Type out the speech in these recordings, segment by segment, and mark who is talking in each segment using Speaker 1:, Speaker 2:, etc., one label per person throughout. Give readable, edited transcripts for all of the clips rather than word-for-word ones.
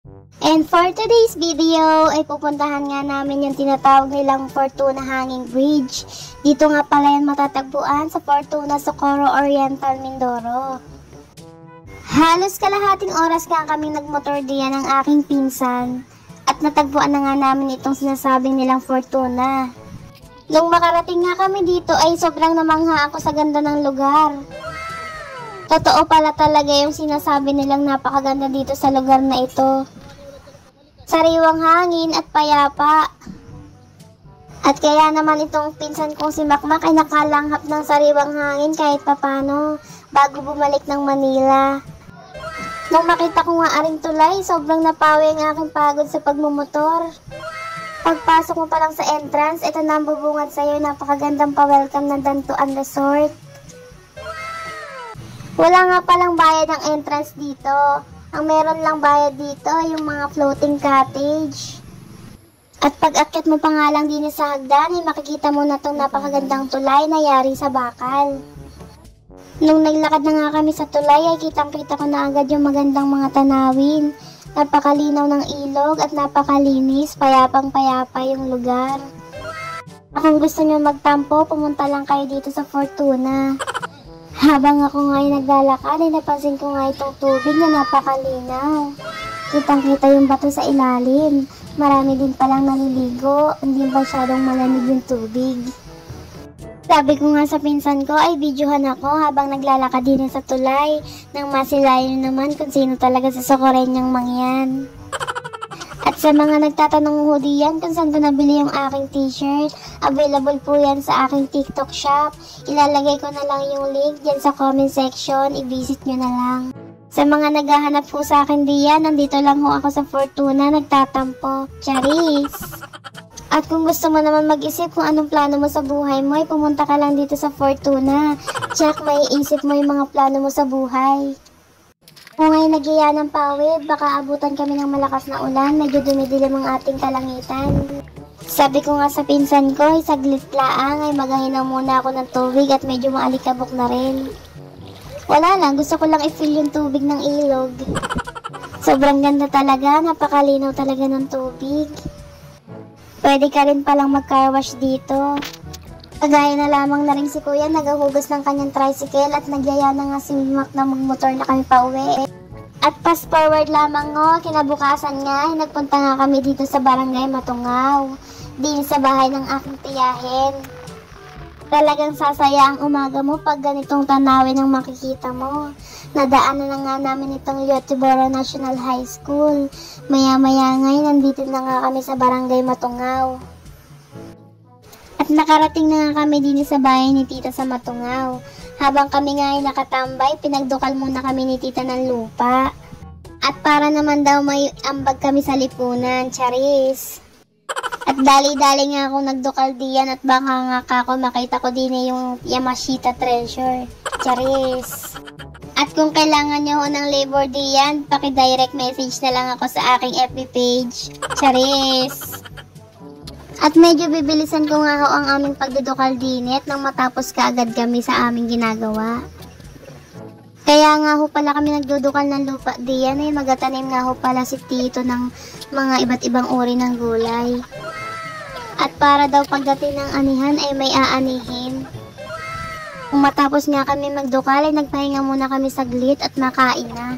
Speaker 1: And for today's video ay pupuntahan nga namin yung tinatawag nilang Fortuna Hanging Bridge. Dito nga pala yan matatagpuan sa Fortuna Socorro Oriental, Mindoro. Halos kalahating oras nga kaming nagmotor diyan ng aking pinsan at natagpuan na nga namin itong sinasabing nilang Fortuna. Nung makarating nga kami dito ay sobrang namangha ako sa ganda ng lugar. Totoo pala talaga yung sinasabi nilang napakaganda dito sa lugar na ito. Sariwang hangin at payapa. At kaya naman itong pinsan kong si Makmak ay nakalanghap ng sariwang hangin kahit papano bago bumalik ng Manila. Nung makita ko nga aring tulay, sobrang napawi ang aking pagod sa pagmumotor. Pagpasok mo pa lang sa entrance, ito na ang bubungad sa'yo, napakagandang pa-welcome ng Dantuan Resort. Wala nga palang bayad ang entrance dito. Ang meron lang bayad dito ay yung mga floating cottage. At pag-akyat mo pa nga lang din sa hagdan, ay makikita mo na itong napakagandang tulay na yari sa bakal. Nung naglakad na nga kami sa tulay, ay kitang-kita ko na agad yung magandang mga tanawin. Napakalinaw ng ilog at napakalinis, payapang-payapa yung lugar. Kung gusto nyo magtampo, pumunta lang kayo dito sa Fortuna. Habang ako nga ay naglalakad, ay napansin ko nga itong tubig na napakalinaw. Kitang-kita yung bato sa ilalim. Marami din palang naliligo, hindi masyadong malamig yung tubig. Sabi ko nga sa pinsan ko ay videohan ako habang naglalakad din sa tulay nang masilayan naman kung sino talaga sa Socoreñang mangyan. At sa mga nagtatanong ho diyan kung saan ko nabili yung aking t-shirt, available po yan sa aking TikTok shop. Ilalagay ko na lang yung link dyan sa comment section, i-visit nyo na lang. Sa mga naghahanap po sa akin diyan, nandito lang ho ako sa Fortuna, nagtatampo. Charis! At kung gusto mo naman mag-isip kung anong plano mo sa buhay mo, ay pumunta ka lang dito sa Fortuna. Check, may isip mo yung mga plano mo sa buhay. Kung ay nagiya ng pawid, baka abutan kami ng malakas na ulan, medyo dumidilim ang ating kalangitan. Sabi ko nga sa pinsan ko, ay saglit laang, ay maghahinang muna ako ng tubig at medyo maalikabok na rin. Wala lang, gusto ko lang i-fill yung tubig ng ilog. Sobrang ganda talaga, napakalinaw talaga ng tubig. Pwede ka rin palang mag-car wash dito. Kagaya na lamang na rin si Kuya, nagahugas ng kanyang tricycle at nagyaya na nga si Mac na magmotor na kami pa uwi. At fast forward lamang ngo, kinabukasan nga, nagpunta nga kami dito sa Barangay Matungaw, din sa bahay ng aking tiyahin. Talagang sasaya ang umaga mo pag ganitong tanawin ang makikita mo. Nadaanan na nga namin itong Yotiboro National High School. Maya-maya ngay, nandito na nga kami sa Barangay Matungaw. At nakarating na nga kami din sa bahay ni Tita sa Matungaw. Habang kami nga ay nakatambay, pinagdukal muna kami ni Tita ng lupa. At para naman daw may ambag kami sa lipunan, charis. At dali-dali nga akong nagdukal diyan at baka nga kako makita ko din yung Yamashita Treasure, charis. At kung kailangan nyo ho ng labor diyan, paki-direct message na lang ako sa aking FB page, charis. At medyo bibilisan ko nga ho ang aming pagdudukal dinit nang matapos kaagad kami sa aming ginagawa. Kaya nga ho pala kami nagdudukal ng lupa diyan ay magatanim nga ho pala si Tito ng mga iba't ibang uri ng gulay. At para daw pagdating ng anihan ay may aanihin. Kung matapos nga kami magdukal ay nagpahinga muna kami saglit at makain na.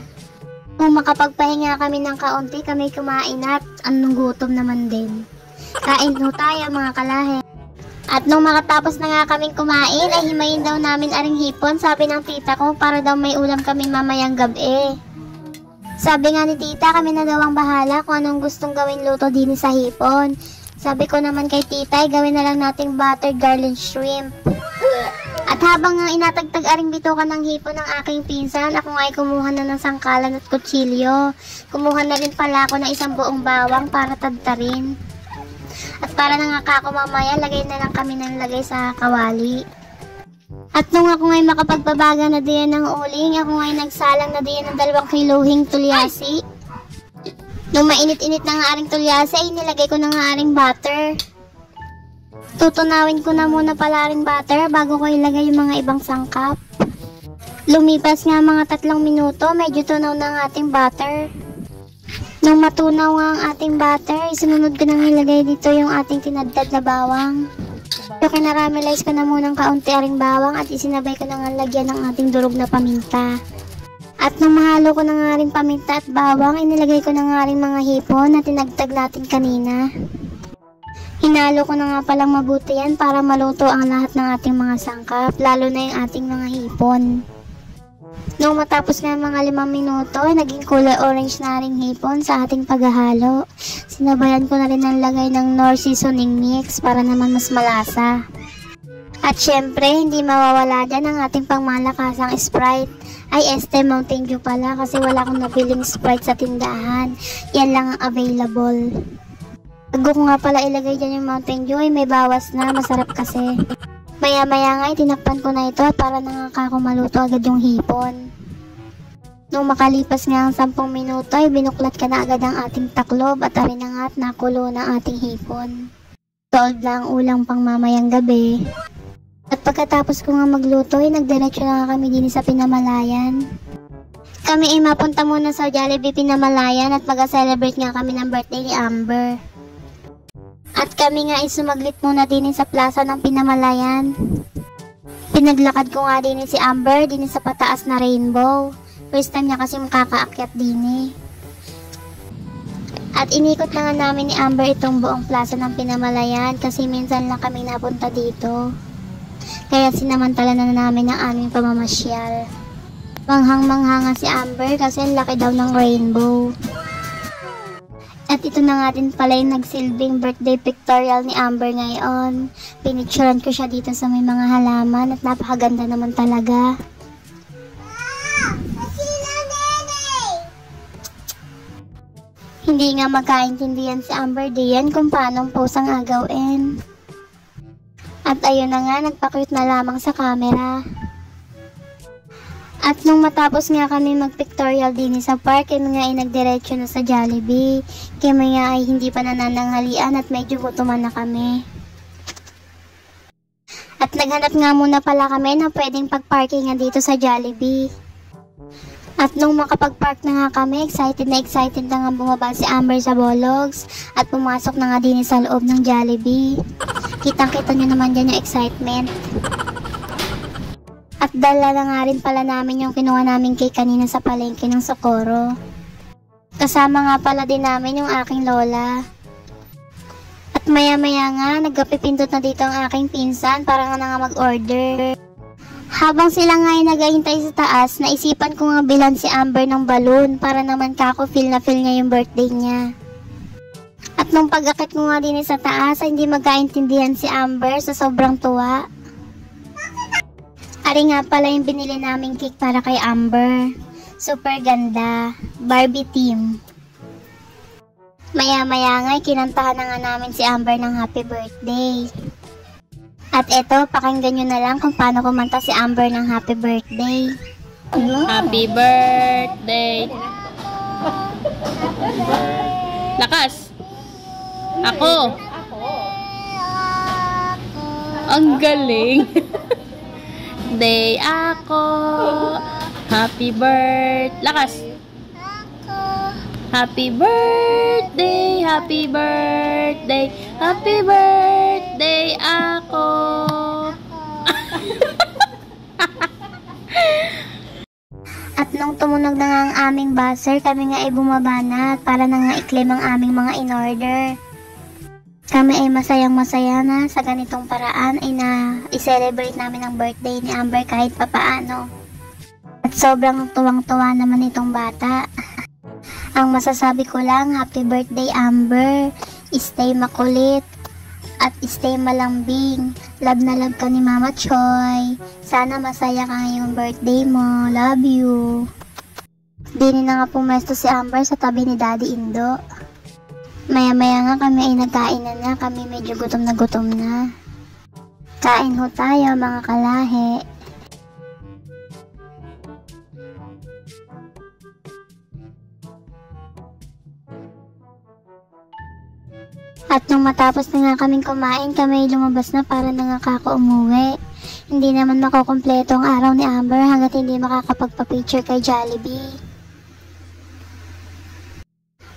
Speaker 1: Kung makapagpahinga kami ng kaunti kami kumain at anong gutom naman din. Kain ho tayo mga kalahe. At nung makatapos na nga kaming kumain ay himayin daw namin aring hipon, sabi ng tita ko, para daw may ulam kami mamayang gabi. Sabi nga ni tita, kami na daw ang bahala kung anong gustong gawin luto din sa hipon. Sabi ko naman kay tita, gawin na lang nating buttered garlic shrimp. At habang nga inatagtag aring bitukan ng hipon ng aking pinsan, ako nga ay kumuha na ng sangkalan at kutsilyo. Kumuha na rin pala ako ng isang buong bawang para tadtarin. At para na nga kako mamaya, lagay na lang kami ng lagay sa kawali. At nung ako nga'y makapagbabaga na diyan ng uling, ako nga'y nagsalang na diyan ng 2 kilohing tulyasi. Nung mainit-init na nga aring tulyasi, ay nilagay ko na nga aring butter. Tutunawin ko na muna pala aring butter bago ko ilagay yung mga ibang sangkap. Lumipas nga mga 3 minuto, medyo tunaw na ang ating butter. Nung matunaw nga ang ating butter, isunod ko nang nilagay dito yung ating tinadtad na bawang. So, kinaramelize ko na munang kaunti aring bawang at isinabay ko na nga lagyan ng ating durog na paminta. At nung mahalo ko na nga rin paminta at bawang, inilagay ko na nga rin mga hipon na tinagtag natin kanina. Hinalo ko na nga palang mabuti yan para maluto ang lahat ng ating mga sangkap, lalo na yung ating mga hipon. Nung matapos nga mga 5 minuto, naging kulay orange na ring hipon sa ating paghahalo. Sinabayan ko na rin ang lagay ng Knorr seasoning mix para naman mas malasa. At syempre, hindi mawawala dyan ang ating pangmalakasang Sprite. Ay, Este Mountain Dew pala kasi wala akong nabiling Sprite sa tindahan. Yan lang ang available. Bago ko nga pala ilagay dyan yung Mountain Dew ay may bawas na, masarap kasi. Maya-maya nga tinakpan ko na ito para nangaka ko maluto agad yung hipon. Nung makalipas nga ang 10 minuto ay binuklat ka na agad ang ating taklob at arin na nga at nakulo na ating hipon. Solve lang ulang pang mamayang gabi. At pagkatapos ko nga magluto ay nagdiretso na nga kami din sa Pinamalayan. Kami ay mapunta muna sa Jollibee Pinamalayan at mag-celebrate nga kami ng birthday ni Amber. At kami nga ay sumaglit muna din sa plaza ng Pinamalayan. Pinaglakad ko nga din si Amber din sa pataas na Rainbow. First time niya kasi makakaakyat din. At inikot na nga namin ni Amber itong buong plaza ng Pinamalayan kasi minsan lang kami napunta dito. Kaya sinamantala na namin ang aming pamamasyal. Manghang-manghanga si Amber kasi ang laki daw ng rainbow. At ito na nga din pala yung nagsilbing birthday pictorial ni Amber ngayon. Pinicturean ko siya dito sa may mga halaman at napakaganda naman talaga. Hindi nga magkaintindihan si Amber diyan kung paano pose ang agawin. At ayun na nga, nagpa-cute na lamang sa camera. At nung matapos nga kami mag-pictorial din sa park, kami nga ay nagdiretso na sa Jollibee. Kami nga ay hindi pa nanananghalian at medyo gutuman na kami. At naghanap nga muna pala kami na pwedeng pag-parkingan dito sa Jollibee. At nung makapag-park na nga kami, excited na nga bumaba si Amber sa Bologs at pumasok na nga din sa loob ng Jollibee. Kitang-kita nyo naman dyan yung excitement. At dala na nga rin pala namin yung kinuha namin cake kanina sa palengke ng Socorro. Kasama nga pala din namin yung aking lola. At maya-maya nga, nagpipindot na dito ang aking pinsan para nga nga mag-order. Habang sila nga ay naghahintay sa taas, naisipan ko nga bilan si Amber ng balloon para naman kako feel na feel niya yung birthday niya. At nung pag-akit ko nga din sa taas, ay hindi magkaintindihan si Amber sa sobrang tuwa. Ari nga pala yung binili naming cake para kay Amber. Super ganda. Barbie theme. Maya-maya nga, kinantahan na nga namin si Amber ng happy birthday. At eto, pakinggan nyo na lang kung paano kumanta si Amber ng happy birthday.
Speaker 2: Happy birthday! Lakas! Ako! Ang galing! Day ako! Happy birthday! Lakas! Happy birthday! Happy birthday! Happy birthday ako!
Speaker 1: At nung tumunog na nga ang aming buzzer, kami nga ay bumaba na para na nga i-claim ang aming mga in-order. Kami ay masayang-masaya na sa ganitong paraan ay na i-celebrate namin ang birthday ni Amber kahit papaano. At sobrang tuwang-tuwa naman itong bata. Ang masasabi ko lang, happy birthday Amber, stay makulit, at stay malambing. Love na love ka ni Mama Choy. Sana masaya ka ngayong birthday mo. Love you. Dini na nga pumesto si Amber sa tabi ni Daddy Indo. Maya-maya nga kami ay nagkain na. Kami medyo gutom na. Kain ho tayo mga kalahi. At nung matapos na nga kaming kumain, kami lumabas na para na nga kako umuwi. Hindi naman makukumpleto ang araw ni Amber hanggat hindi makakapagpa-picture kay Jollibee.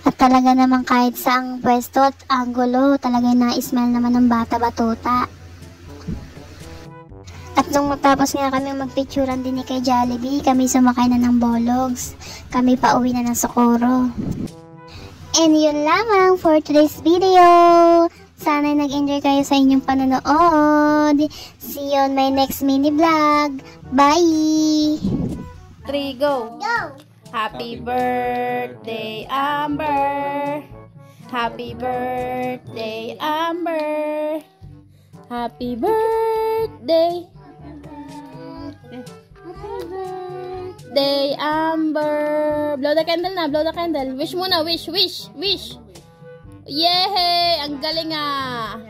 Speaker 1: At Talaga naman kahit saang pwesto at anggulo, talaga na-smell naman ng bata batuta. At nung matapos nga kami magpicturan din ni kay Jollibee, kami sumakay na ng Bologs. Kami pa uwi na ng Socorro. And yun lamang for today's video. Sana'y nag-enjoy kayo sa inyong panonood. See you on my next mini vlog. Bye!
Speaker 2: 3, go!
Speaker 1: Go!
Speaker 2: Happy birthday, Amber! Happy birthday, Amber! Happy birthday! Day, Amber! Blow the candle na, blow the candle. Wish muna, wish, wish, wish! Yay! Ang galing ah!